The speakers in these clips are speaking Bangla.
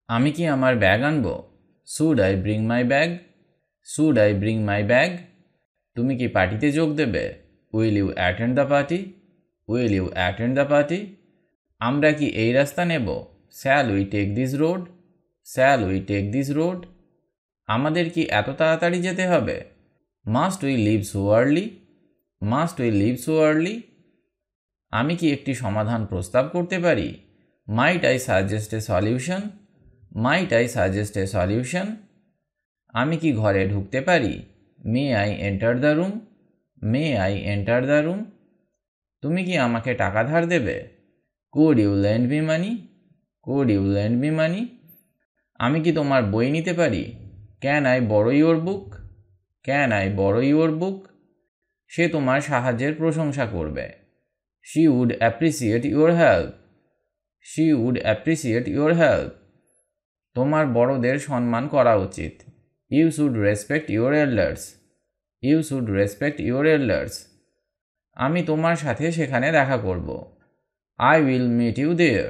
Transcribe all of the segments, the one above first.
আমি কি আমার ব্যাগ আনবো? Should I bring my bag? Should I bring my bag? তুমি কি পার্টিতে যোগ দেবে? Will you attend the party? Will you attend the party? আমরা কি এই রাস্তা নেব? Shall we take this road? Shall we take this road? আমাদের কি এত তাড়াতাড়ি যেতে হবে? Must we leave so early? Must we leave so early? আমি কি একটি সমাধান প্রস্তাব করতে পারি? Might I suggest a solution? Might I suggest a solution? আমি কি ঘরে ঢুকতে পারি? May I enter the room? May I enter the room? তুমি কি আমাকে টাকা ধার দেবে? Could you lend me money? Could you lend me money? আমি কি তোমার বই নিতে পারি? Can I borrow your book? Can I borrow your book? সে তোমার সাহায্যের প্রশংসা করবে। She would appreciate your help? She would appreciate your help? তোমার বড়দের সম্মান করা উচিত। You should respect your elders? You should respect your elders? আমি তোমার সাথে সেখানে দেখা করব। I will meet you there?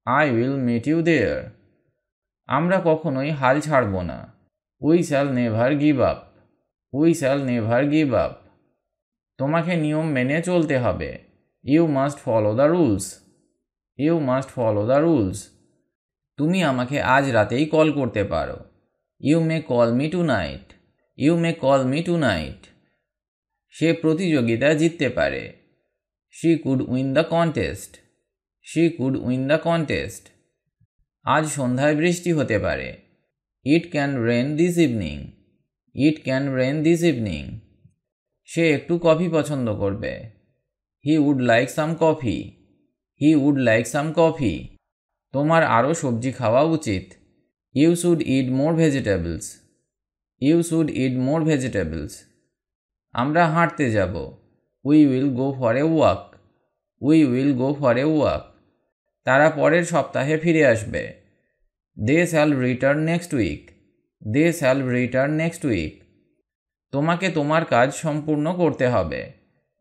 I will meet you there? আমরা কখনোই হাল ছাড়ব না। We shall never give up? We shall never give up? তোমাকে নিয়ম মেনে চলতে হবে। You must follow the rules? You must follow the rules? তুমি আমাকে আজ রাতেই কল করতে পারো। You may call me tonight? You may call me tonight? সে প্রতিযোগিতা জিততে পারে। She could win the contest? She could win the contest? আজ সন্ধ্যায় বৃষ্টি হতে পারে। It can rain this evening? It can rain this evening? সে একটু কফি পছন্দ করবে। He would like some coffee? He would like some coffee? তোমার আরও সবজি খাওয়া উচিত। You should eat more vegetables? You should eat more vegetables? আমরা হাঁটতে যাব। We will go for a walk? We will go for a walk? তারা পরের সপ্তাহে ফিরে আসবে। They shall return next week? They shall return next week? তোমাকে তোমার কাজ সম্পূর্ণ করতে হবে।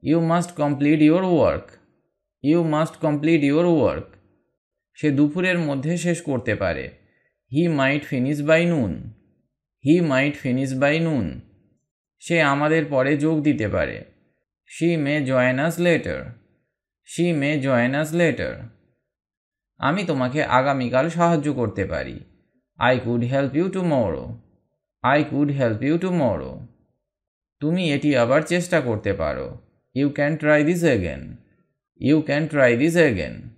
You must complete your work? You must complete your work? সে দুপুরের মধ্যে শেষ করতে পারে। হি মাইট ফিনিশ বাই নুন? হি মাইট ফিনিশ বাই নুন? সে আমাদের পরে যোগ দিতে পারে। She may join us later? She may join us later? আমি তোমাকে আগামীকাল সাহায্য করতে পারি। I could help you tomorrow? I could help you tomorrow? তুমি এটি আবার চেষ্টা করতে পারো। You can try this again? You can try this again?